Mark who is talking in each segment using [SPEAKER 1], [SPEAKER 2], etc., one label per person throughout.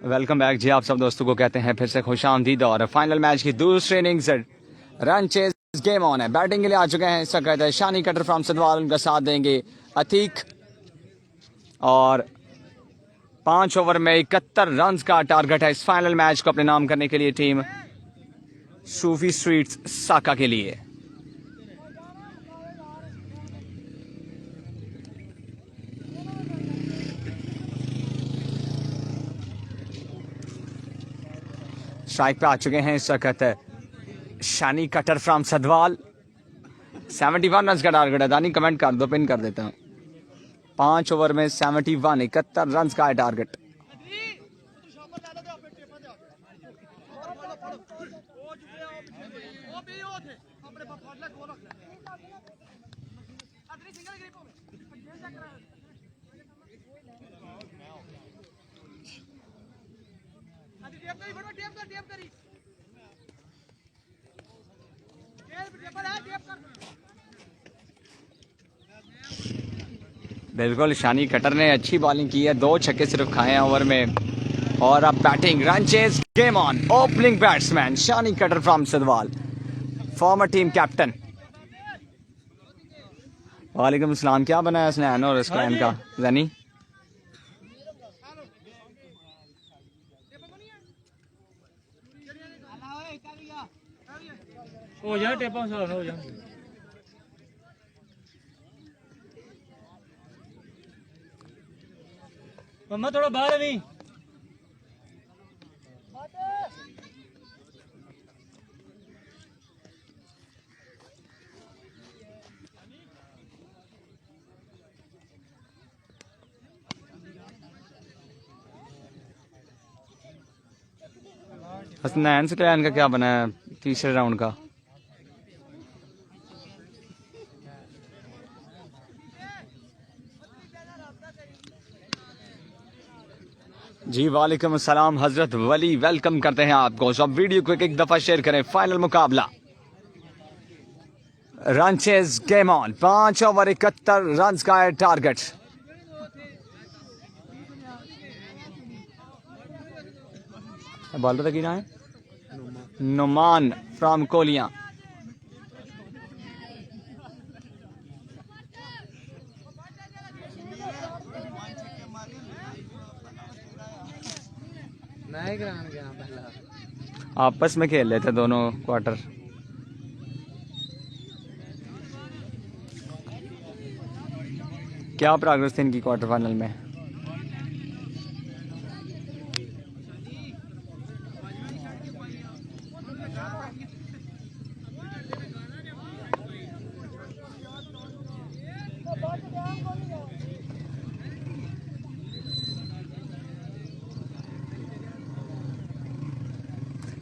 [SPEAKER 1] Welcome back जी। आप सब दोस्तों को कहते हैं फिर से खुशामदीद। और फाइनल मैच की दूसरी innings run chase game on है। बैटिंग के लिए आ चुके हैं इसका कहते हैं शानी कटर फ्रॉम सदवाल, उनका साथ देंगे अतीक। और 5 ओवर में 71 रन का टारगेट है इस फाइनल मैच को अपने नाम करने के लिए टीम सूफी स्ट्रीट्स साका के लिए। स्ट्राइक पे आ चुके हैं इस वक्त शानी कटर फ्रॉम सदवाल। 71 रन का टारगेट है। दानी कमेंट कर दो, पिन कर देता हूँ। 5 ओवर में 71 71 रन का है टारगेट। बिल्कुल, शानी कटर ने अच्छी बॉलिंग की है। 2 छक्के सिर्फ खाए हैं ओवर में। और अब batting run chase game on. Opening batsman Shani Kattar from Sadwal, former team captain. वालेकुम सलाम। क्या बनाया उसने और इसका इनका जनी?
[SPEAKER 2] हो जा टेपा हो जा मम्मा थोड़ा बाहर नहीं।
[SPEAKER 1] हसनैन से क्लैन का क्या बना है तीसरे राउंड का? जी वालेकुम अस्सलाम हजरत वली, वेलकम करते हैं आपको। सब वीडियो को एक दफा शेयर करें। फाइनल मुकाबला run chase game on. 5 over 71 run का है टारगेट। बॉलर की ना है नुमान फ्रॉम कोलियां। आपस में खेल लेते दोनों क्वार्टर। क्या प्रोग्रेस थी इनकी क्वार्टर फाइनल में?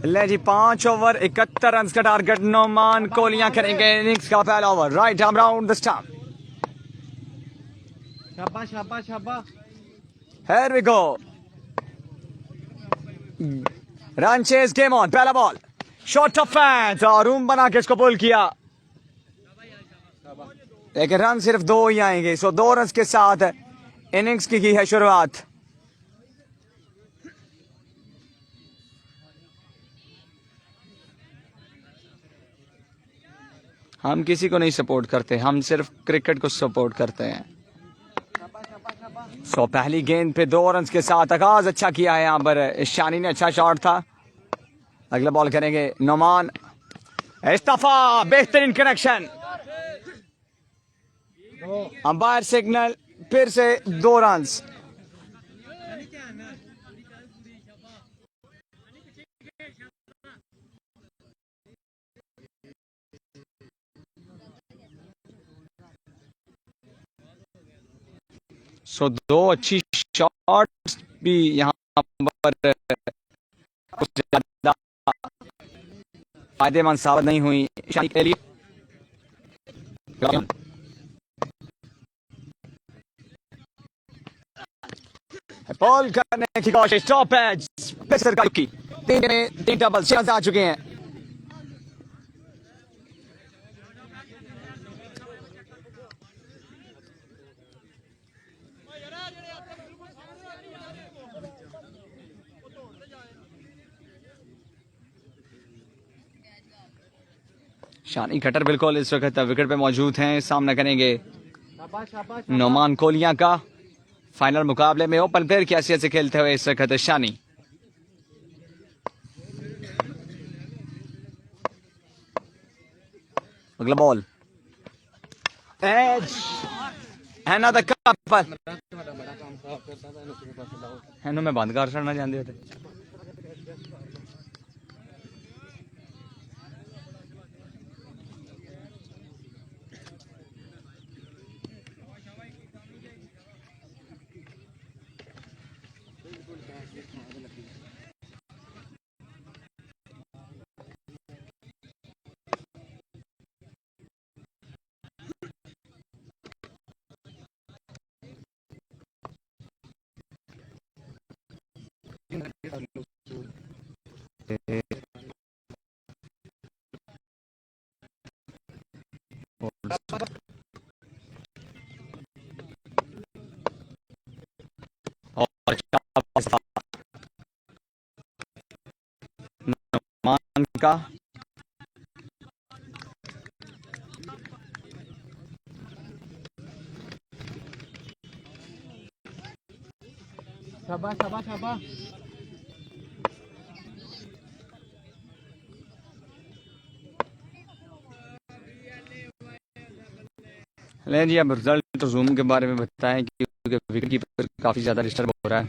[SPEAKER 1] ले जी, 5 ओवर 71 रन का टारगेट। नोमान कोलियां करेंगे इनिंग्स का पहला over. Right arm round the stump.
[SPEAKER 2] शाबाश शाबाश शाबाश।
[SPEAKER 1] Here we go. Run chase game on. पहला बॉल शॉट ऑफ फैंस और रूम बना के इसको पुल किया, लेकिन रन सिर्फ 2 ही आएंगे। 2 रन के साथ इनिंग्स की है शुरुआत। हम किसी को नहीं सपोर्ट करते, हम सिर्फ क्रिकेट को सपोर्ट करते हैं। पहली गेंद पे 2 रन के साथ आगाज अच्छा किया है यहाँ पर शानी ने। अच्छा शॉट था। अगला बॉल करेंगे नोमान। इस्तफा, बेहतरीन कनेक्शन। अंपायर सिग्नल, फिर से 2 रन। दो अच्छी शॉट्स भी यहाँ पर कुछ ज्यादा फायदेमंद साबित नहीं हुई शानी के लिए। बॉल करने की कोशिश, टॉप एज पेसर की 3 डबल 6 रन आ चुके हैं। शानी कटर बिल्कुल इस वक्त विकेट पे मौजूद हैं, सामना करेंगे
[SPEAKER 2] शाबाश शाबाश
[SPEAKER 1] नोमान कोलिया का। फाइनल मुकाबले में ओपन प्लेयर की हैसियत से खेलते हुए इस वक्त शानी। अगला बॉल एज another couple ਇਹਨੂੰ ਮੈਂ ਬੰਦ ਕਰ ਛੱਡਣਾ ਚਾਹੁੰਦੇ ਹੋ ਤੇ नुमान का
[SPEAKER 2] शाबाश शाबाश शाबाश
[SPEAKER 1] लें जी। अब रिजल्ट जूम के बारे में बताएं क्योंकि विकेट कीपर काफी ज्यादा डिस्टर्ब हो रहा है।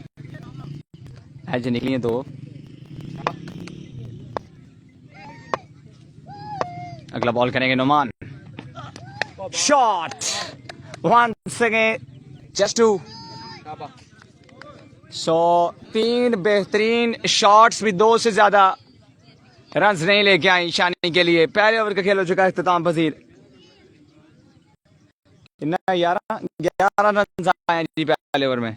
[SPEAKER 1] एज निकली है तो अगला बॉल करेंगे Noman. Shot once again just two. So 3 बेहतरीन शॉट्स भी 2 से ज्यादा रन्स नहीं लेके आई शानी के लिए। पहले ओवर का खेल हो चुका है इख्तिताम पजीर। 11 रन आए हैं जी पहले ओवर में।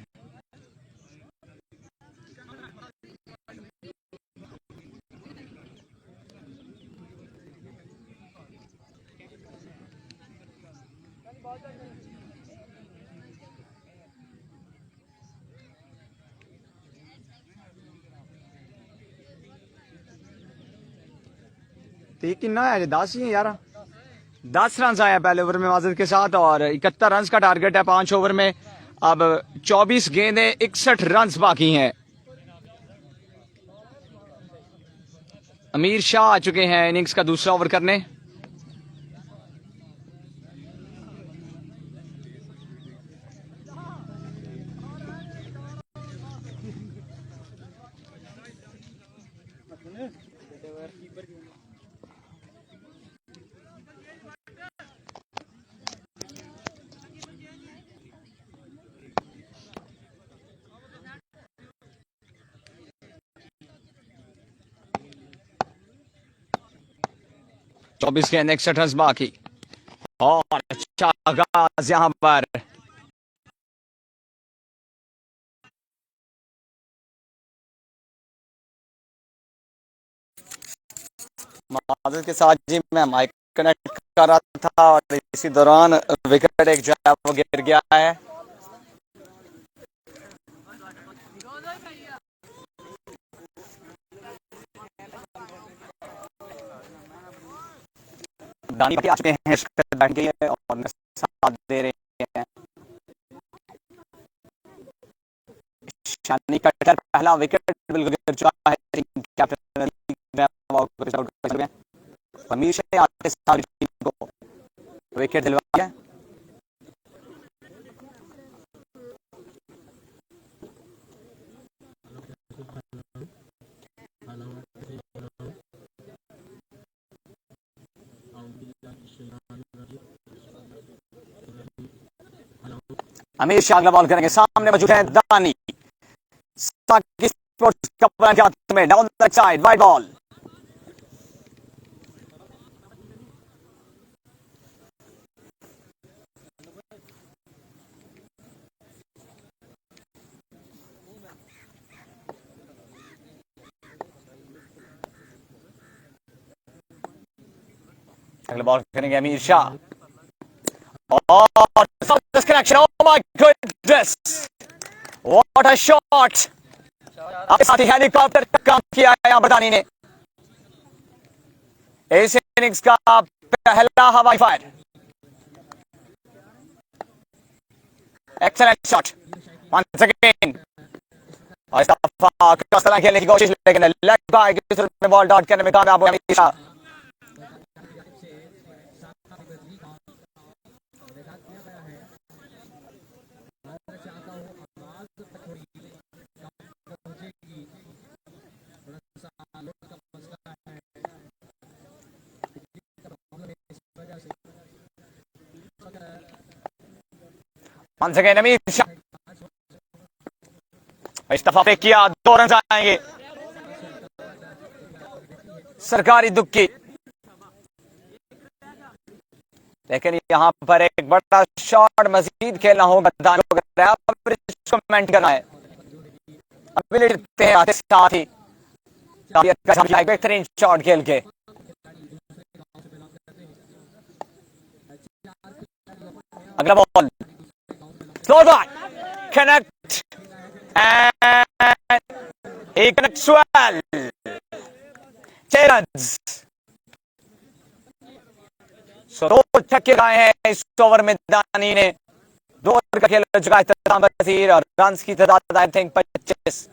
[SPEAKER 1] कितना है 10 ही 11 10 रन आए पहले ओवर में माजरत के साथ और 71 रन का टारगेट है 5 ओवर में। अब 24 गेंदें 61 रन बाकी हैं। अमीर शाह आ चुके हैं इनिंग्स का दूसरा ओवर करने। चौबीस गेंद 61 रन बाकी और अच्छा आगाज यहां पर। माजिद के साथ जी मैं माइक कनेक्ट कर रहा था और इसी दौरान विकेट एक जो है वो गिर गया है। दानी आ चुके हैं बैठ गई है और साथ दे रहे हैं। शानी कटर पहला विकेट बिल्कुल गिर चुका है। कैप्टन अमीर शाह आते सारी टीम को विकेट दिलवाया। अमीर शाह अगला बॉल करेंगे। सामने मौजूद है दानी। स्पोर्ट्स के हाथ में down the side wide ball. अगला बॉल करेंगे अमीर शाह और disconnection. Oh my goodness what a shot. आपके साथ ही हेलीकॉप्टर काम किया है यहां पर दानी ने। इस इनिंग्स का पहला हवाई fire, excellent shot once again. और इस दफा क्रॉस लाइन खेलने की कोशिश, लेकिन लेग बाय की तरफ में बॉल डॉट करने में कामयाब हुआ हमेशा। Once again अमीर शाह, इस दफा फेंक किया, 2 रन आएंगे। सरकारी दुक्की, लेकिन यहां पर एक बड़ा शॉट मजीद खेलना होगा, कमेंट करना है। अभी साथ ही बेहतरीन शॉट खेल के अगला ball, slow ball, connect and he connects well. 6 runs. So 2 छक्के लगाए हैं इस ओवर में दानी ने। 2 ओवर का खेल हो चुका है इख्तिताम पसीर और रन्स की तादाद आई थिंक 25।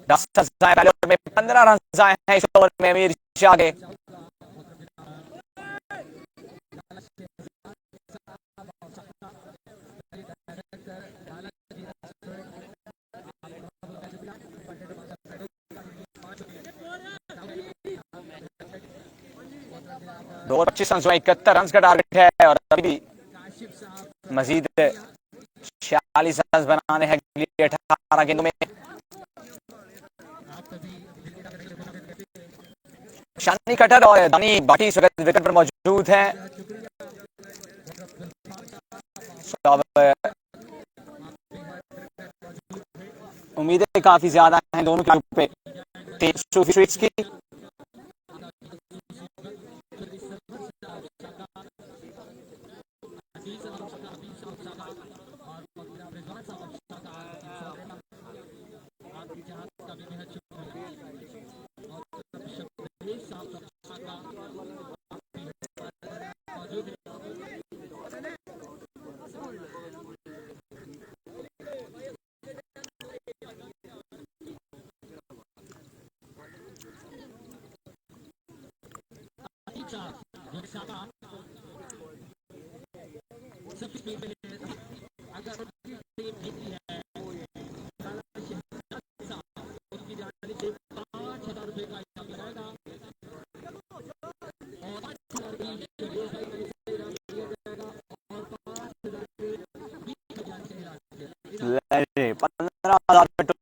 [SPEAKER 1] पहले ओवर में 15 रन आए हैं इस ओवर में अमीर शाह के। दो 25 रन, 71 रन का टारगेट है और अभी भी मजीद 46 रन बनाने हैं 18 गेंदों में। शानी कटर और दानी बाटी इस वक्त विकेट पर मौजूद हैं। उम्मीदें काफी ज्यादा हैं दोनों के पे की।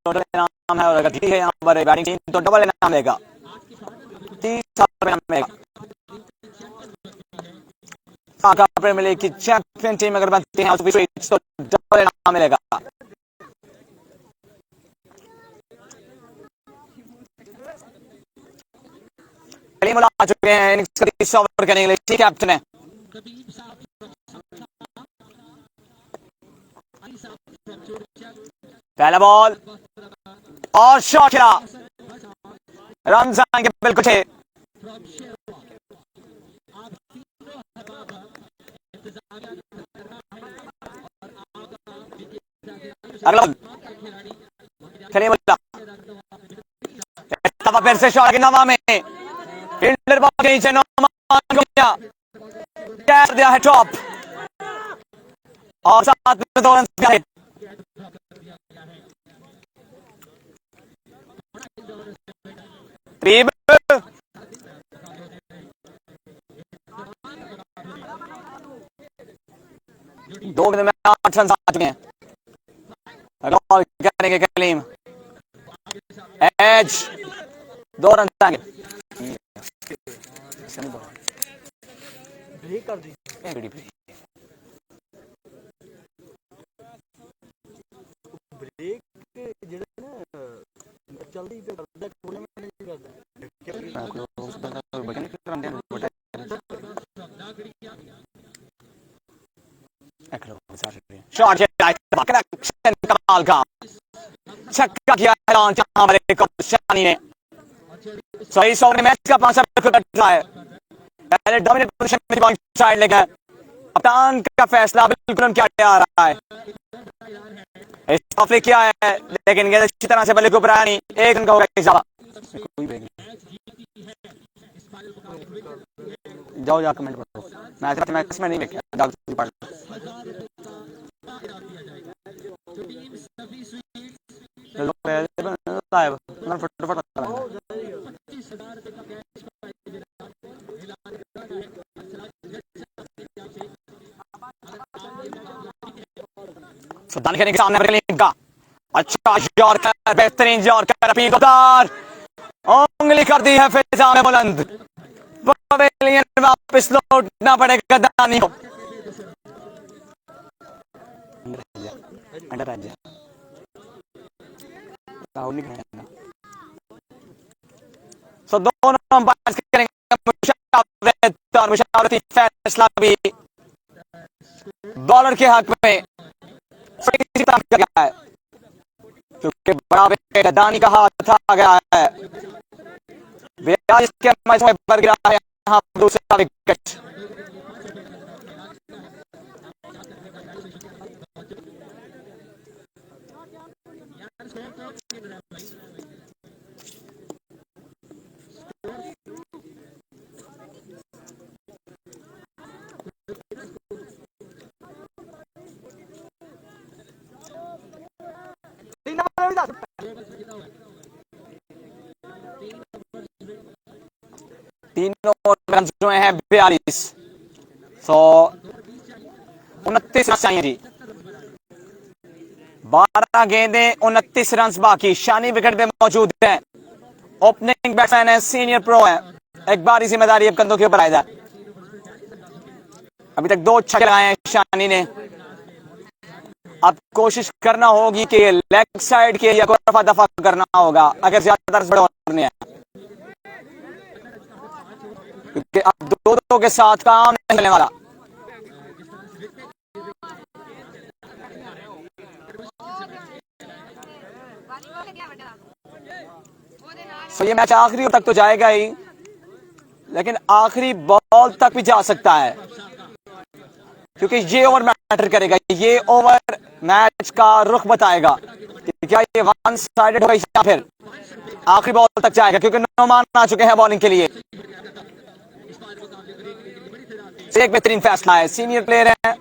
[SPEAKER 1] टोटल इनाम है और अगर ठीक है यहाँ पर बैटिंग टीम तो डबल इनाम लेगा, 30 इनाम मिलेगा। प्रीमियर लीग की चैंपियन टीम अगर बनती है तो डबल इनाम मिलेगा। कलीम आ चुके हैं इनिंग्स का 30 ओवर करने के लिए, ठीक कैप्टन है। पहला बॉल और शॉट खेला, रन आएंगे बिल्कुल 6। अगला फिर से शॉट की नवा में फील्डर बॉल के नीचे कैच दिया है टॉप और साथ में 2 रन का हिट। दो गेंद में 8 रन आ चुके हैं। बॉल करेंगे कलीम, एज 2 रन आएंगे। कर दी ब्रेक ਜਿਹੜਾ ਨਾ ਜਲਦੀ ਕਰਦਾ ਕੋਲੇ में नहीं करता। शॉट कमाल का छक्का किया ऐलान शानी ने। सही सौ ने मैच का 5 रहा है। पहले डोमिनेट पोजीशन में पॉइंट साइड लेकर कप्तान का फैसला बिल्कुल उनके आगे आ रहा है। इस ऑफले किया है लेकिन गेंद अच्छी तरह से बल्ले के ऊपर आया नहीं। एक रन का होगा इजाफा। जाओ जा कमेंट करो। मैच में नहीं देखा जाओ पढ़ लाइव फटाफट सुल्तान खेलने के सामने का अच्छा यॉर्कर, बेहतरीन यॉर्कर, अपील उंगली कर दी है फिजा में बुलंद। पवेलियन वापस लौटना पड़ेगा दानी को। अंडर राज्य सो दोनों अंपायर करेंगे मुशावरती फैसला भी बॉलर के हक में गया है क्योंकि बड़ा दानी का हाथ आ गया है। के मैच में बढ़ गया है यहाँ दूसरा विकेट। तीनों रन हुए हैं 42। 29 रन चाहिए जी। 12 गेंदें 29 रन बाकी। शानी विकेट पे मौजूद है। ओपनिंग बैट्समैन है, सीनियर प्रो है। एक बार जिम्मेदारी अब कंधों के ऊपर आएगा। अभी तक 2 छक्के लगाए हैं शानी ने। अब कोशिश करना होगी कि लेग साइड के या रफा दफा करना होगा अगर ज्यादातर बड़े ओवर नहीं है, क्योंकि अब दो के साथ काम नहीं चलने वाला। तो ये मैच आखिरी तक तो जाएगा ही, लेकिन आखिरी बॉल तक भी जा सकता है क्योंकि ये ओवर मैटर करेगा। ये ओवर मैच का रुख बताएगा कि क्या ये वन साइडेड होगा या फिर आखिरी बॉल तक जाएगा, क्योंकि नोमान आ चुके हैं बॉलिंग के लिए। एक बेहतरीन फैसला है, सीनियर प्लेयर है,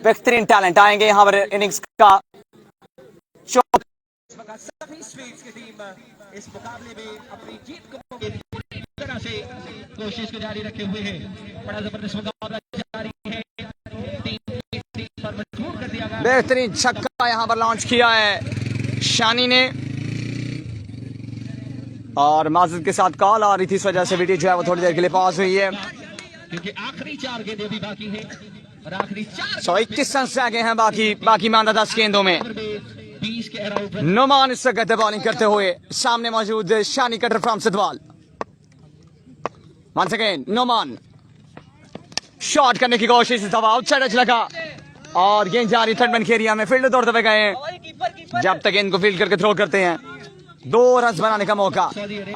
[SPEAKER 1] बेहतरीन टैलेंट आएंगे यहाँ पर इनिंग्स का।
[SPEAKER 3] सभी स्वीट्स की टीम इस मुकाबले में अपनी जीत को तरह से कोशिश को जारी रखे हुए हैं। बड़ा जबरदस्त मुकाबला जारी है। टीम पर मजबूर कर दिया गया।
[SPEAKER 1] बेहतरीन छक्का यहाँ पर लॉन्च किया है शानी ने, और माजिद के साथ कॉल आ रही थी, इस वजह से वीडियो जो है वो थोड़ी देर के लिए पॉज हुई है
[SPEAKER 3] क्योंकि आखिरी 4 गेंदें भी बाकी हैं और आखिरी
[SPEAKER 1] 21 रन रह गए हैं बाकी मानदा 10 गेंदों में।
[SPEAKER 3] 20 के अराउंड
[SPEAKER 1] नोमान इस वक्त बॉलिंग करते हुए, सामने मौजूद Shani Kattar from Sidhwal. Once again Noman shot करने की कोशिश, दबाव चढ़ लगा और गेंद जा रही थर्ड मैन के एरिया में। फील्डर दौड़ते हुए गए हैं, जब तक गेंद को फील्ड करके थ्रो करते हैं 2 रन बनाने का मौका।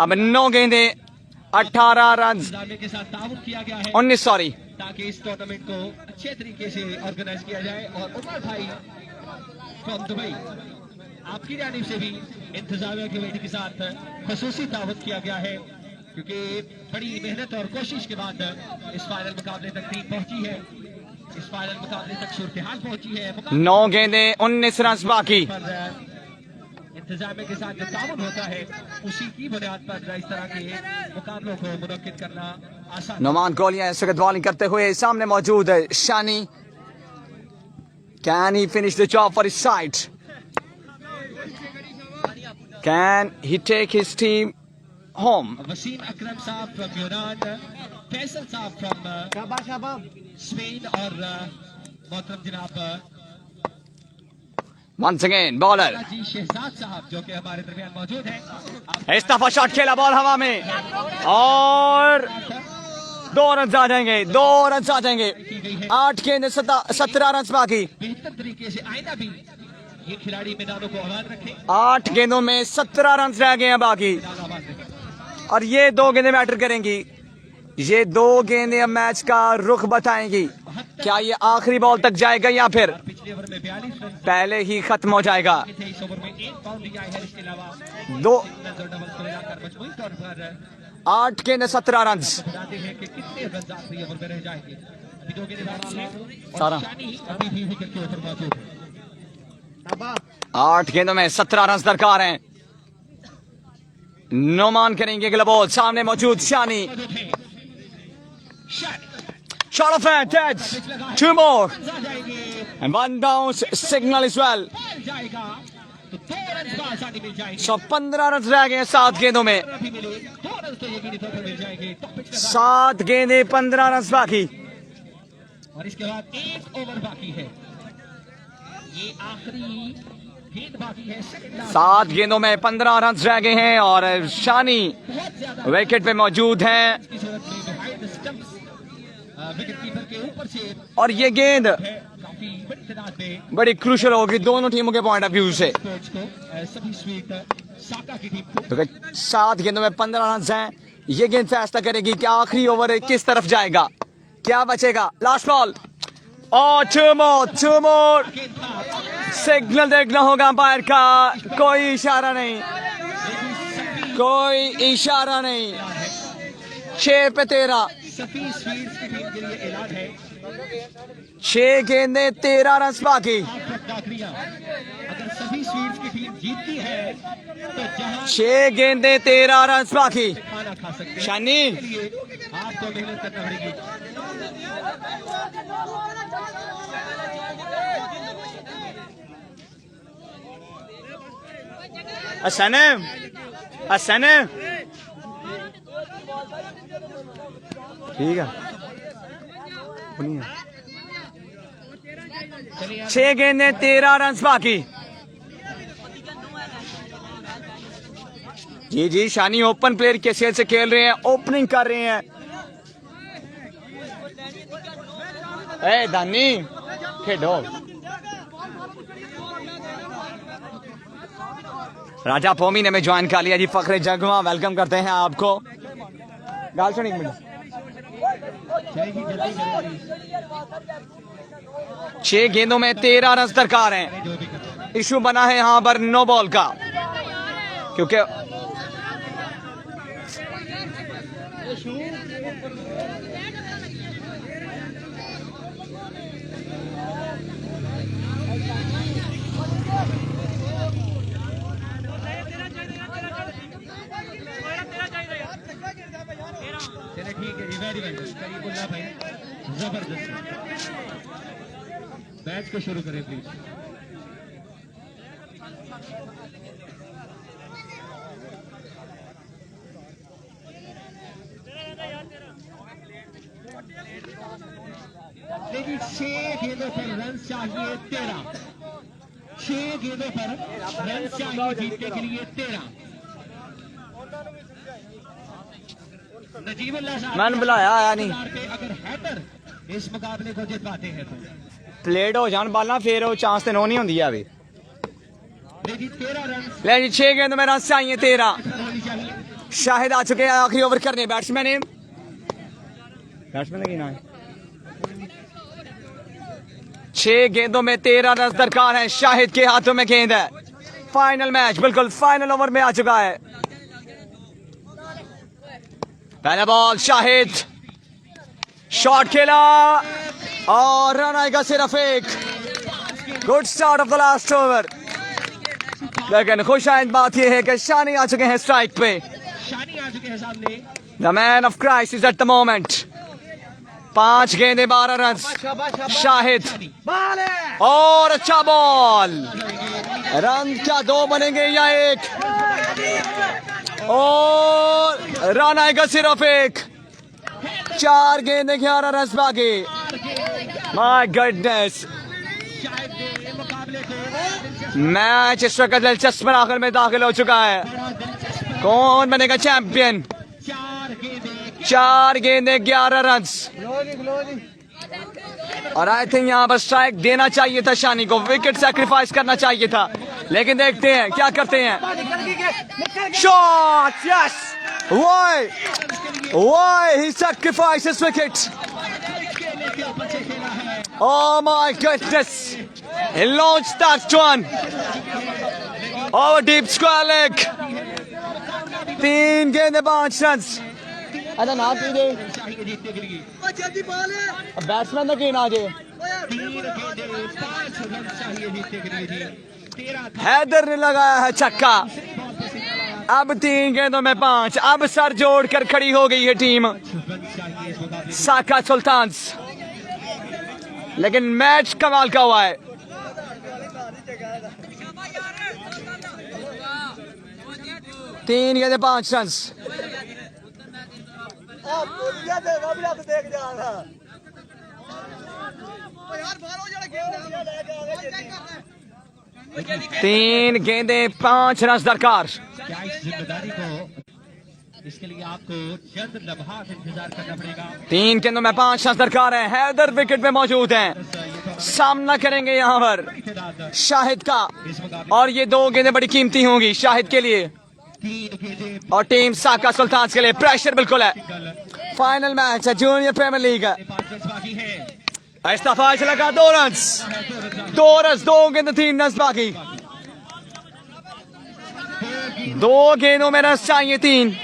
[SPEAKER 1] अब 9 गेंदें 18 रन
[SPEAKER 3] के साथ ताउन किया गया है
[SPEAKER 1] 19 सॉरी,
[SPEAKER 3] ताकि इस टूर्नामेंट को अच्छे तरीके से ऑर्गेनाइज किया जाए। और उमर भाई फ्रॉम दुबई, आपकी जानिब से भी इंतजामिया कमेटी के साथ खसूसी ताउन किया गया है, क्योंकि बड़ी मेहनत और कोशिश के बाद इस फाइनल मुकाबले तक टीम पहुंची है। इस फाइनल मुकाबले तक सूरत हाल पहुंची है।
[SPEAKER 1] 9 गेंदें 19 रन बाकी।
[SPEAKER 3] इंतजामिया के साथ जो ताउन होता है उसी की बुनियाद पर इस तरह के मुकाबलों को मुनक्किद करना आसान।
[SPEAKER 1] नोमान कोहलिया इस वक्त बॉलिंग करते हुए, सामने मौजूद है Shani. Can he finish the job for his side? Can he take his team home?
[SPEAKER 3] Wasim Akram साहब फ्रॉम यूनान, फैसल साहब फ्रॉम स्पेन और मोहतरम जनाब
[SPEAKER 1] वंस अगेन बॉलर
[SPEAKER 3] जी शहजाद साहब जो कि हमारे दरमियान मौजूद हैं।
[SPEAKER 1] इस दफा शॉट खेला, बॉल हवा में और 2 रन आ जाएंगे। 2 रन आ जाएंगे। 8 गेंदें 17 रन बाकी।
[SPEAKER 3] बेहतर तरीके से आईना भी ये खिलाड़ी मैदानों को आबाद रखें,
[SPEAKER 1] 8 गेंदों में 17 रन रह गए हैं बाकी,
[SPEAKER 3] मैदान आबाद रखें।
[SPEAKER 1] और ये 2 गेंदें मैटर करेंगी। ये 2 गेंदें अब मैच का रुख बताएंगी। क्या ये आखिरी बॉल तक जाएगा या फिर
[SPEAKER 3] पिछले ओवर में 42 रन
[SPEAKER 1] पहले ही खत्म हो जाएगा।
[SPEAKER 3] थे। इस ओवर में 1 बाउंड्री आई है, इसके अलावा
[SPEAKER 1] 2
[SPEAKER 3] सिंगल्स और डबल्स को मिलाकर मजमूई तौर पर
[SPEAKER 1] 8 गेंदें 17 रन।
[SPEAKER 3] बताते हैं कि कितने रन आखिरी ओवर में रह जाएंगे। अभी 2 गेंदें बाकी हैं
[SPEAKER 1] सारा।
[SPEAKER 3] और शानी अभी भी विकेट के ऊपर मौजूद है।
[SPEAKER 2] शाबाश
[SPEAKER 1] 8 गेंदों में 17 रन दरकार हैं। नोमान करेंगे अगला बॉल, सामने मौजूद शानी।
[SPEAKER 3] मौजूद है शानी,
[SPEAKER 1] Shot of hand, that's 2 more
[SPEAKER 3] आ जाएंगे,
[SPEAKER 1] and 1 bounce signal as well.
[SPEAKER 3] Ball जाएगा तो 2 रन बाद शानी मिल जाएंगे।
[SPEAKER 1] 15 रन रह गए हैं 7 गेंदों में।
[SPEAKER 3] अभी मिले 2 रन तो यकीनी तौर पर मिल जाएंगे। टॉप पिच का
[SPEAKER 1] 7 गेंदें 15 रन बाकी।
[SPEAKER 3] और इसके बाद 1 ओवर बाकी है। ये आखिरी गेंद बाकी है। सेकंड लास्ट
[SPEAKER 1] 7 गेंदों में 15 रन रह गए हैं और शानी
[SPEAKER 3] बहुत ज्यादा
[SPEAKER 1] विकेट पे मौजूद हैं।
[SPEAKER 3] की सूरत में behind the stumps wicket keeper के ऊपर से
[SPEAKER 1] और ये गेंद
[SPEAKER 3] है काफी बड़ी तादाद में
[SPEAKER 1] बड़ी क्रूशल होगी दोनों टीमों के पॉइंट ऑफ व्यू से,
[SPEAKER 3] कोच को सभी स्वीट साका की टीम को।
[SPEAKER 1] क्योंकि 7 गेंदों में 15 रन हैं। ये गेंद फैसला करेगी कि आखिरी ओवर किस तरफ जाएगा, क्या बचेगा। लास्ट बॉल और 2 more
[SPEAKER 3] गेंद था
[SPEAKER 1] सिग्नल देखना होगा अंपायर का। कोई इशारा नहीं, कोई इशारा नहीं। 6 पे 13,
[SPEAKER 3] सभी स्वीट्स की टीम के लिए ऐलान है।
[SPEAKER 1] 6 गेंदें 13 रन बाकी।
[SPEAKER 3] आप डाकरिया अगर सभी स्वीट्स की टीम जीतती है तो जहां
[SPEAKER 1] 6 गेंदें 13 रन बाकी।
[SPEAKER 3] खाना खा सकते हैं।
[SPEAKER 1] शानी
[SPEAKER 3] इसके लिए आपको मेहनत करना पड़ेगी।
[SPEAKER 1] असनम ठीक है। 6 गेंदें 13 रन बाकी। जी जी, शानी ओपन प्लेयर के सेल से खेल रहे हैं, ओपनिंग कर रहे हैं। ए दानी खेडो। राजा पोमी ने हमें ज्वाइन कर लिया जी। फखरे जगवा वेलकम करते हैं आपको। गाल सुन एक मिनट। 6 गेंदों में 13 रन दरकार हैं। इशू बना है यहाँ पर नो बॉल का, क्योंकि
[SPEAKER 3] चले ठीक है जी, वेरी वेल करीबुल्लाह भाई, जबरदस्त। मैच को शुरू करें प्लीज। लेकिन 6 गेंदों पर रन चाहिए 13। 6 गेंदों पर रन चाहिए जीतने के लिए 13। नजीबुल्लाह साहब
[SPEAKER 1] मैंने बुलाया आया नहीं।
[SPEAKER 3] अगर हैटर इस मुकाबले को जितवाते हैं तो
[SPEAKER 1] प्लेट हो जान बाला फिर वो चांस ते नो नहीं होंदी है अभी।
[SPEAKER 3] लेकिन 13 रन
[SPEAKER 1] ले जी 6 गेंदों में रन चाहिए 13।
[SPEAKER 3] होनी चाहिए।
[SPEAKER 1] शाहिद आ चुके हैं आखिरी ओवर करने। बैट्समैन है, बैट्समैन की नाम 6 गेंदों में 13 रन दरकार है। शाहिद के हाथों में गेंद है। फाइनल मैच बिल्कुल फाइनल ओवर में आ चुका है। पहला बॉल शाहिद, शॉट खेला और रन आएगा सिर्फ एक। Good start of the last over. लेकिन खुशाइंद बात यह है कि शानी आ चुके हैं स्ट्राइक पे।
[SPEAKER 3] शानी आ चुके हैं सामने।
[SPEAKER 1] The man of Christ is at the moment. 5 गेंदें 12 रन। शाहिद और अच्छा बॉल। रन क्या 2 बनेंगे या 1? और रन आएगा सिर्फ 1। 4 गेंदें 11 रन बाकी। माय गॉडनेस,
[SPEAKER 3] शायद ये मुकाबले को
[SPEAKER 1] मैच इस वक्त दिलचस्प मराहल में दाखिल हो चुका है।
[SPEAKER 3] बड़ा दिलचस्प।
[SPEAKER 1] कौन बनेगा चैंपियन?
[SPEAKER 3] 4 गेंदें
[SPEAKER 1] 4 गेंदें 11 रन। और आई थिंक यहाँ पर स्ट्राइक देना चाहिए था शानी को, विकेट सैक्रिफाइस करना चाहिए था, लेकिन देखते हैं क्या करते हैं। Shot, yes, why he sacrifices wicket? Oh my goodness, he launched that one over deep square leg. 3 गेंदें 5 रन। अरे ना दे, बैट्समैन तो गेंद आ जाए। हैदर ने लगाया है छक्का। अब 3 गेंदों में 5। अब सर जोड़कर खड़ी हो गई है टीम साका सुल्तान्स, लेकिन मैच कमाल का हुआ है। तीन गेंदें 5 रन। तीन गेंदें 5 रन दरकार।
[SPEAKER 3] क्या इस जिम्मेदारी को, इसके लिए आपको चंद लम्हात इंतजार करना पड़ेगा।
[SPEAKER 1] 3 गेंदों में 5 रन दरकार है। हैदर विकेट पे मौजूद हैं, सामना करेंगे यहाँ पर शाहिद का, और ये 2 गेंदें बड़ी कीमती होंगी शाहिद के लिए और टीम साका सुल्तान्स के लिए। प्रेशर बिल्कुल है। फाइनल मैच है जूनियर प्रीमियर लीग। इस्ताफाज लगा 2 रन, 2 गेंद 3 रन बाकी। 2 गेंदों में रन चाहिए 3।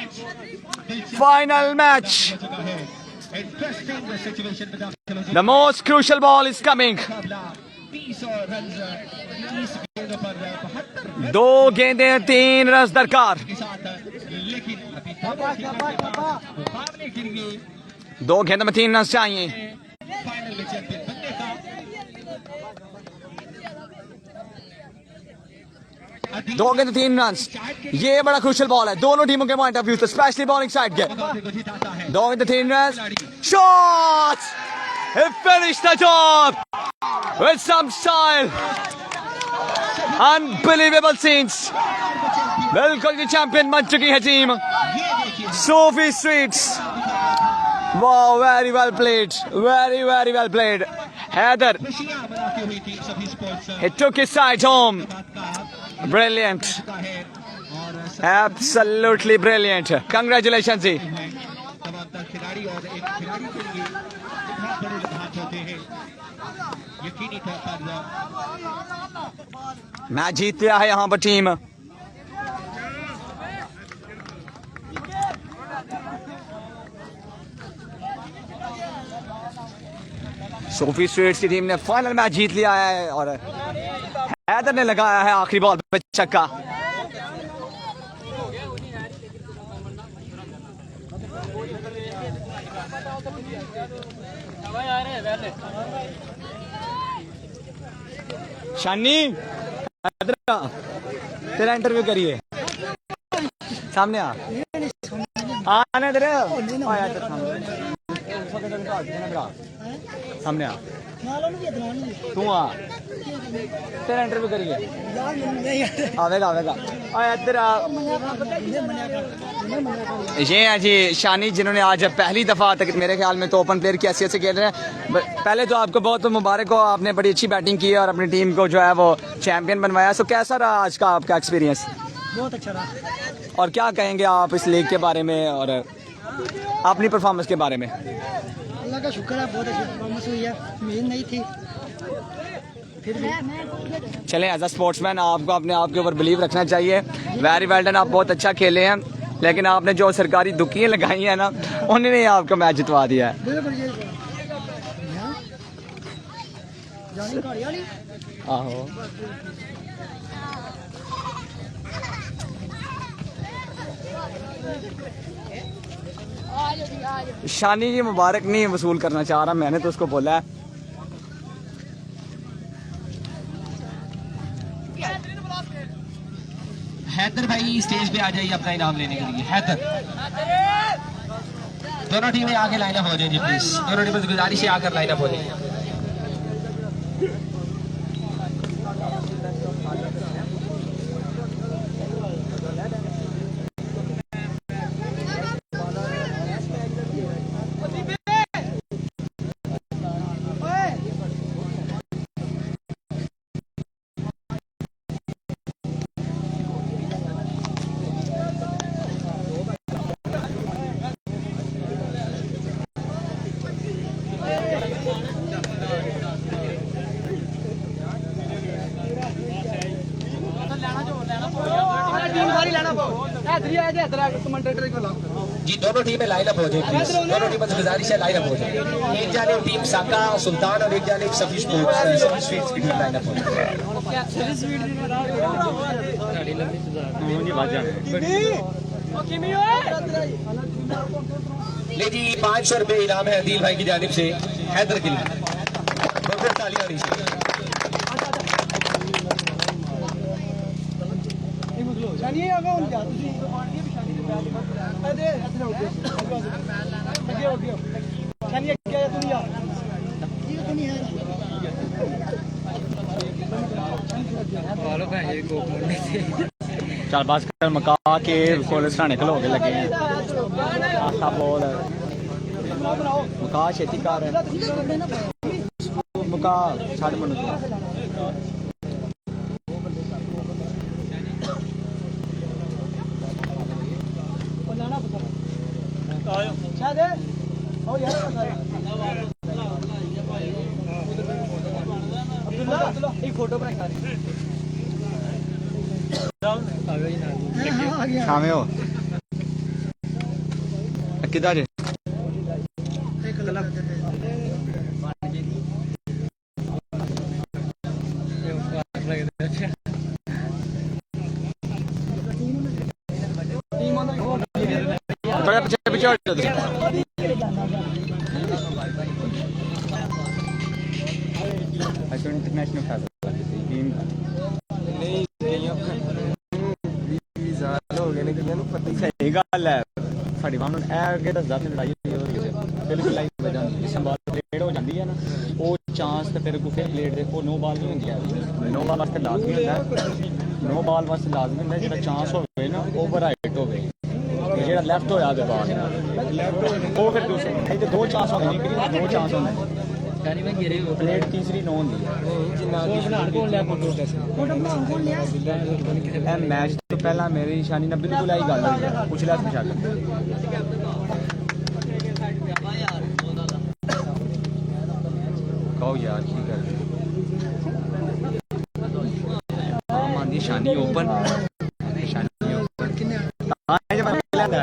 [SPEAKER 1] Final match, the most crucial ball is coming. 2 गेंदें 3 रन दरकार। 2 गेंदों में 3 रन चाहिए। 2 गेंद 3 रन। ये बड़ा क्रूशियल बॉल है दोनों टीमों के पॉइंट ऑफ व्यू से, स्पेशली बॉलिंग साइड के। 2 गेंद 3 run. Shot! He finished the job with some style. Unbelievable scenes. बिल्कुल की चैंपियन बन चुकी है team Sufi streets. Wow, very well played. Very well played. Haider, he took his side home. Brilliant. Absolutely brilliant. Congratulations जी।
[SPEAKER 3] खिलाड़ी और एक खिलाड़ी के लिए बहुत बड़े लम्हात होते हैं, यकीनी तौर पर।
[SPEAKER 1] मैच जीत लिया है यहाँ पर टीम। सूफी स्ट्रीट्स की टीम ने फाइनल मैच जीत लिया है और हैदर ने लगाया है आखिरी बॉल पे छक्का। शानी तेरा इंटरव्यू करिए, सामने आ। आने इधर सामने आ। तू आ, तेरा इंटरव्यू करिए। आवेगा इधर आ। ये है जी शानी, जिन्होंने आज पहली दफा तक मेरे ख्याल में तो ओपन प्लेयर की हैसियत से खेल रहे हैं। पहले तो आपको बहुत मुबारक हो, आपने बड़ी अच्छी बैटिंग की और अपनी टीम को जो है वो चैंपियन बनवाया। सो कैसा रहा आज का आपका एक्सपीरियंस?
[SPEAKER 2] बहुत अच्छा रहा।
[SPEAKER 1] और क्या कहेंगे आप इस लीग के बारे में और अपनी परफॉर्मेंस के बारे में?
[SPEAKER 2] अल्लाह का शुक्र है, बहुत अच्छी परफॉर्मेंस हुई है, उम्मीद नहीं थी फिर भी।
[SPEAKER 1] चलें, एज अ स्पोर्ट्समैन आपको अपने आप के ऊपर बिलीव रखना चाहिए। वेरी वेल डन, आप बहुत अच्छा खेले हैं, लेकिन आपने जो सरकारी दुखियाँ लगाई हैं ना, उन्होंने आपका मैच जितवा दिया है। आहो, शानी जी मुबारक नहीं वसूल करना चाह रहा, मैंने तो उसको बोला है।
[SPEAKER 3] हैदर भाई स्टेज पे आ जाइए अपना इनाम लेने के लिए। हैदर, दोनों टीमें आगे लाइन अप हो जाइए प्लीज। दोनों टीमें गुजारिश है आकर लाइन अप हो जाइए। जी दोनों टीमें लाइन अप हो जाए प्लीज। दोनों टीमों से गुजारिश है लाइन अप हो जाए। एक जानिब टीम साका सुल्तान और एक जानिब सफी स्पोर्ट्स की टीम लाइन अप हो जाए। ले जी 500 रुपए इनाम है अदील भाई की जानिब से हैदर के लिए। बहुत तालियां होनी चाहिए।
[SPEAKER 1] चल बस कर मका के कोल सराने खलो के लगे हैं आस्ता बोल मका छेती कर मका छड़ मनु
[SPEAKER 2] फोटो
[SPEAKER 1] शामे हो किधर है थोड़ा पीछे पीछे हट जाओ इंटरनेशनल खेल टीम सही गल है साड़ी मां ए अगे दसदा लड़ाई हो रही है बिल्कुल लाइव हो जाती है संभाल प्लेट हो जाती है ना वो चांस तो फिर गुफे प्लेट दे वो नो बॉल नहीं होती है नो बॉल वास्ते लाजमी होता है नो बॉल वास्ते लाजमी होता है जो चांस होवे ना ओवर हाइट होवे जो लैफ्ट होया दे बॉल वो फिर दूसरे नहीं तो दो चांस होंगे नहीं दो चांस होंगे प्लेट तीसरी नो होंगी है मैच तो पहला मेरी निशानी ना बिल्कुल आई गल हुई पूछ लिया बेशक कहो यार की कर निशानी ओपन निशानी ओपन हां जब लेंदा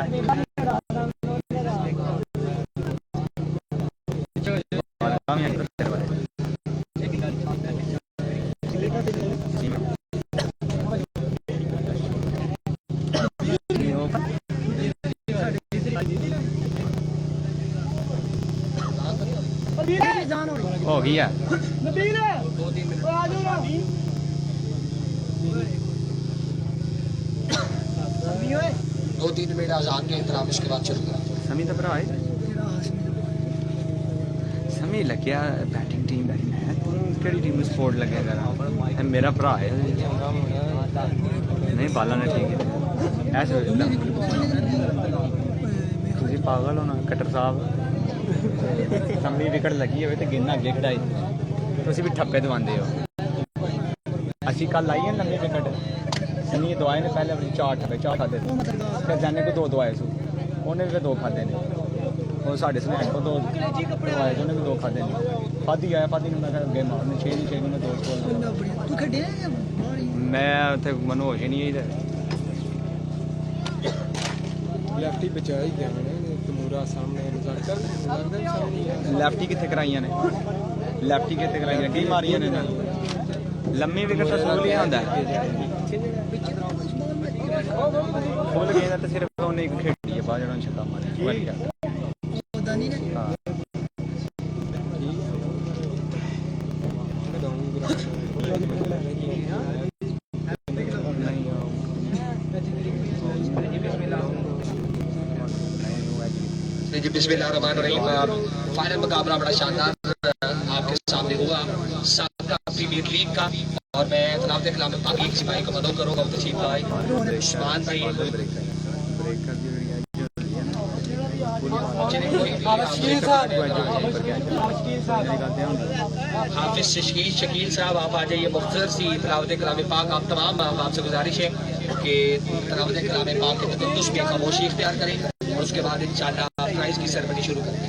[SPEAKER 1] हो गया
[SPEAKER 3] दो तीन मिनट आजान के इंतजाम इसके बाद शुरू करें।
[SPEAKER 1] समी तो भरा है समी लग्या बैटिंग टीम बैटिंग है केड़ी टीम में स्पोर्ट लगे जरा मेरा भरा है नहीं बाला ने ठीक है ऐसे तुझे पागल हो ना कटर साहब समी विकेट लगी हो तो गिनना अगे खड़ाई तुम भी ठप्पे दवाते हो असी कल आई है लंबी विकेट सनी दवाए ने पहले अपनी चार ठप्पे चार खाते फिर जाने को दो दवाए सू उन्हें भी दो खाते ने और साढ़े स्नैक को दो दवाए उन्हें भी दो खाते ने फादी आया फादी ने मैं गेम मारने छे में दो स्कोर मैं उत्थे मनु होश ही नहीं आई
[SPEAKER 4] लेफ्टी बचाई गया तमूरा सामने
[SPEAKER 1] लेफ्टी कितने कराइया ने लेफ्टी कितने कराइया कई मारिया ने लम्मी विकेट तो सोल ही आंदा फुल गेंद तो सिर्फ उन्हें एक खेड़ी है बाद जड़ा छक्का मारे
[SPEAKER 3] जी बिस्मिल्लाहिर्रहमानिर्रहीम। फाइनल मुकाबला बड़ा शानदार आपके सामने हुआ साका प्रीमियर लीग का और मैं तनाव के खिलाफ एक सिपाही को मदद करूंगा तशीफ भाई उस्मान भाई हाफिज शकील साहब आप आ जाइए। मुख्तर सी तलावत कलाम पाक आप तमाम आपसे गुजारिश है कि तलावत कलाम पाक के तकद्दुस में खामोशी इख्तियार करें और उसके बाद इंशाअल्लाह प्राइज की सेरेमनी शुरू करेंगे।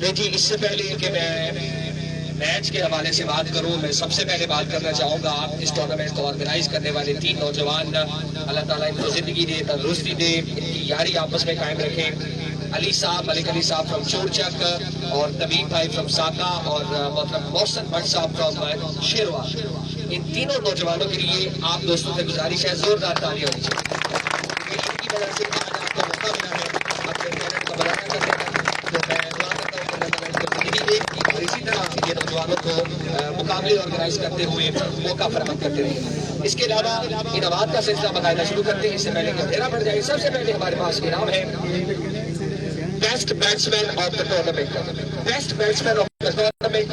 [SPEAKER 3] देखिए, इससे पहले कि मैं मैच के हवाले से बात करूं, मैं सबसे पहले बात करना चाहूँगा इस टूर्नामेंट को ऑर्गेनाइज करने वाले 3 नौजवान, अल्लाह ताला इनको ज़िंदगी दे, तंदुरुस्ती दे, इनकी यारी आपस में कायम रखे। अली साहब, मलिक अली साहब फ्रॉम चोरचक और तबीब भाई फ्रॉम साका और मतलब मोहसन भट्ट साहब फ्रॉम शेरवा, इन तीनों नौजवानों के लिए आप दोस्तों से गुजारिश है जोरदार ताली होनी चाहिए। इनकी वजह से आज आपको मौका मिला है अपने टैलेंट को बढ़ाना करने का, तो मैं दुआ करता हूँ कि अल्लाह ताला इनको ज़िंदगी दे और इसी तरह ये नौजवानों को मुकाबले ऑर्गेनाइज करते हुए मौका फराहम करते रहे। इसके अलावा इनामात का सिलसिला बाकायदा शुरू करते हैं। इससे पहले कि अंधेरा बढ़ जाए, सबसे पहले हमारे पास इनाम है best batsman of the tournament. Best batsman of the tournament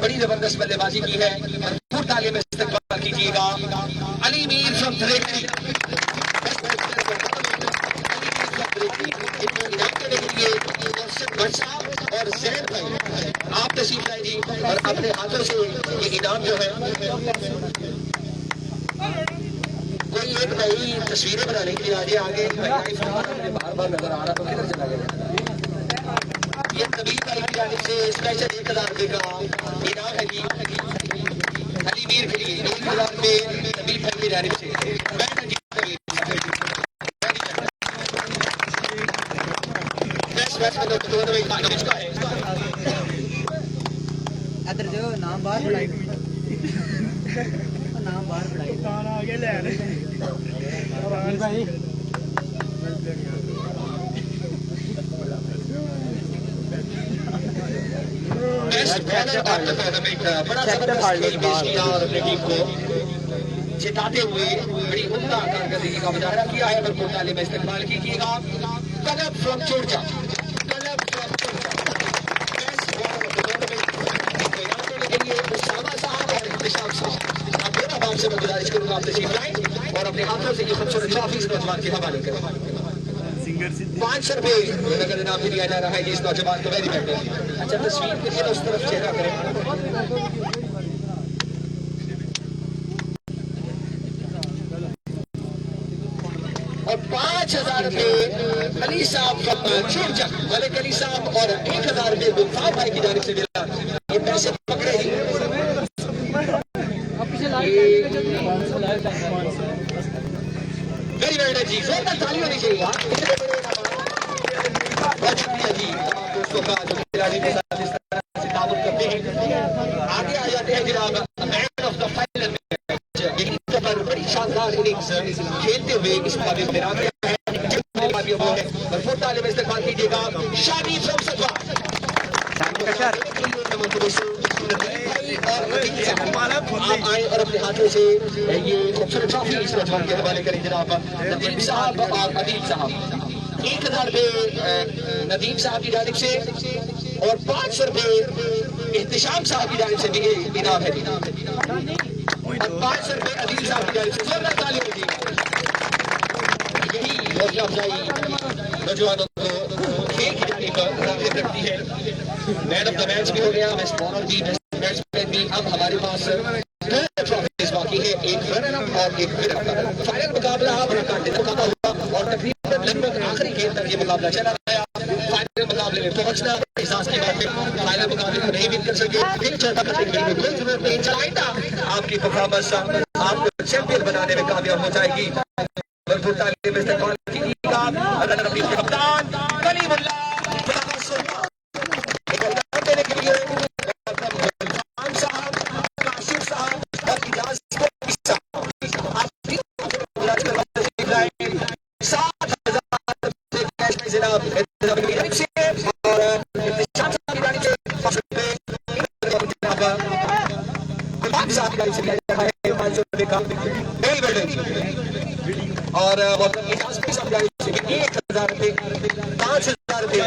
[SPEAKER 3] बड़ी जबरदस्त बल्लेबाजी की है, भरपूर तालियों में इस्तेमाल कीजिएगा। अली मीर फ्रॉम धरेखी, इनको इनाम देने के लिए मोहसिन भट्ट साहब और जैन भाई आप तशरीफ लाए जी और अपने हाथों से ये इनाम जो है, कोई एक नई तस्वीरें बनाने के लिए आगे आगे बार बार नजर आ रहा तो किधर चला गया। ये तबीब भाई की जानिब से स्पेशल 1000 रुपए का इनाम है जी अली मीर के लिए। 1000 रुपए तबीब भाई की जानिब से।
[SPEAKER 5] इधर जो नाम बाहर पढ़ाई नाम बाहर पढ़ाई आगे ले भाई
[SPEAKER 3] बड़ा जिताते हुए बड़ी उम्दा कारकर्दगी का मुजाहरा किया है। भरपूर ताली में इस्तेमाल कीजिएगा। कलब फ्रॉम चोरचा, कलब फ्रॉम चोरचा उसामा साहब और इंतशाम साहब, आप दोनों बाप से मैं गुजारिश करूंगा आप तशरीफ लाएं और अपने हाथों से ये खूबसूरत ट्रॉफी इस नौजवान के हवाले करें। 500 रुपए नगद इनाम दिया जा रहा है जी इस नौजवान को। Very better. अच्छा, तस्वीर के लिए उस तरफ चेहरा करें। और 5000 रुपए अली साहब चोरचक, मलिक अली साहब और 1000 रुपए गुलफाम भाई की जानिब से मिला। ये पैसे पकड़े ही वेरी बेटर जी, जोरदार ताली होनी चाहिए। बहुत शुक्रिया जी तमाम दोस्तों का जो खिलाड़ी के साथ इस तरह से ताउन करते हैं। आगे आ जाते हैं जनाब man of the final match. बड़ी शानदार इनिंग्स खेलते हुए इस मुकाबले में आ गया है। भरपूर ताली में इस्तेमाल कीजिएगा। शादी फ्रॉम सदवा आप आए और अपने हाथों से ये खूबसूरत ट्रॉफी इस नौजवान के हवाले करें जनाब नदीम साहब और अदील साहब। 1000 रुपए नदीम साहब की जानिब से और 500 रुपए एहतिशाम साहब की जानिब से भी इनाम है और 500 रुपए अदील साहब की जानिब से। जोरदार ताली होगी। यही हौसला अफजाई नौजवानों को खेल की जानिब राग़िब रखती है। मैन ऑफ द मैच भी हो गया, बेस्ट बॉलर भी, बेस्ट बैट्समैन भी। अब हमारे पास 2 ट्रॉफीज बाकी है, एक रनर अप और एक विनर का। फाइनल मुकाबला बड़ा कांटेदार हुआ और तकरीबन लगभग आखिरी गेंद तक ये मुकाबला चला गया। फाइनल मुकाबले में पहुंचना एहसास की बात है। फाइनल मुकाबले को नहीं विन कर सके, फिर चौथा करने की कोई जरूरत नहीं। चलाइंदा आपकी परफॉर्मेंस आपको चैंपियन बनाने में कामयाब हो जाएगी। भरपूर ताली में इस्तेमाल कीजिएगा। रनर अप टीम के कप्तान कलीमुल्लाह देने के लिए साहब, काशिफ साहब और इजाज जनाब और 1000 रुपए 5000 रुपए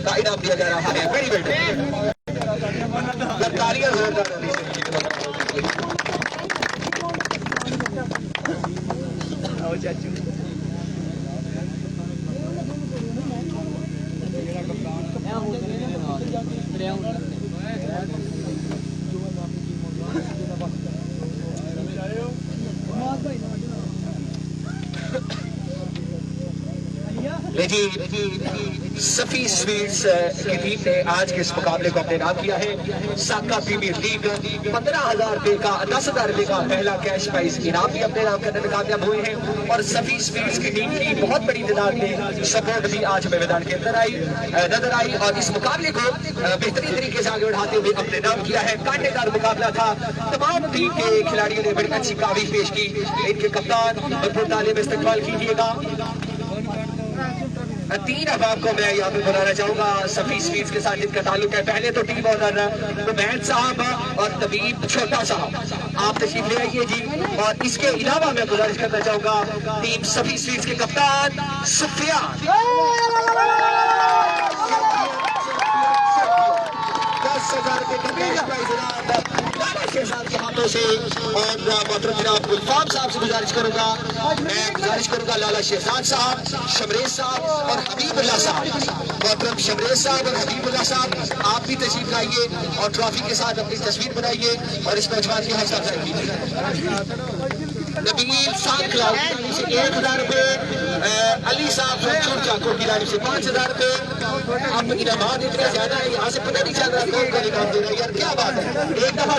[SPEAKER 3] का इनाम दिया जा रहा है। वेरी वेल तालियां जोरदार होनी चाहिए। देखिए सफी स्वीट्स की टीम ने आज के इस मुकाबले को अपने नाम किया है। साका प्रीमियर लीग 15,000 रुपए का 10,000 रुपए का पहला कैश प्राइज इनाम भी अपने नाम करने में कामयाब हुए हैं और सफी स्वीट्स की टीम की बहुत बड़ी तादाद में सपोर्ट भी आज हमें मैदान के अंदर नजर आई और इस मुकाबले को बेहतरीन तरीके से आगे बढ़ाते हुए अपने नाम किया है। कांटेदार मुकाबला था, तमाम टीम के खिलाड़ियों ने बड़ी अच्छी काबिज पेश की। इनके कप्तान भरपूर तालीम इस्तेमाल कीजिएगा। 3 अहबाब को मैं यहाँ पे बुलाना चाहूंगा सफी स्वीट्स के साथ जिनका ताल्लुक है। पहले तो टीम ओनर उमैद साहब और तबीब छोटा साहब, आप तशरीफ ले आइए जी। और इसके अलावा मैं गुजारिश करना चाहूंगा टीम सफी स्वीट्स के कप्तान सुफियान 10,000 रुपए का कैश प्राइज इनाम लाला शहजाद के हाथों से। और मोहतरम जनाब गुलफाम साहब से गुजारिश करूंगा, मैं गुजारिश करूंगा लाला शहजाद साहब, शमरेज साहब और हबीबुल्लाह साहब। मोहतरम शमरेज साहब और हबीबुल्लाह साहब आप भी तशरीफ लाइए और ट्रॉफी के साथ अपनी तस्वीर बनाइए और इस नौजवान की हौसला अफजाई कीजिए। नबील सांकला से 1,000 रुपए, अली साहब चाको की रानी से 5,000 रुपए। अब इनाम इतना ज्यादा है, यहाँ से पता नहीं चल रहा कौन कौन इनाम दे रहा है यार, क्या बात है। एक दफा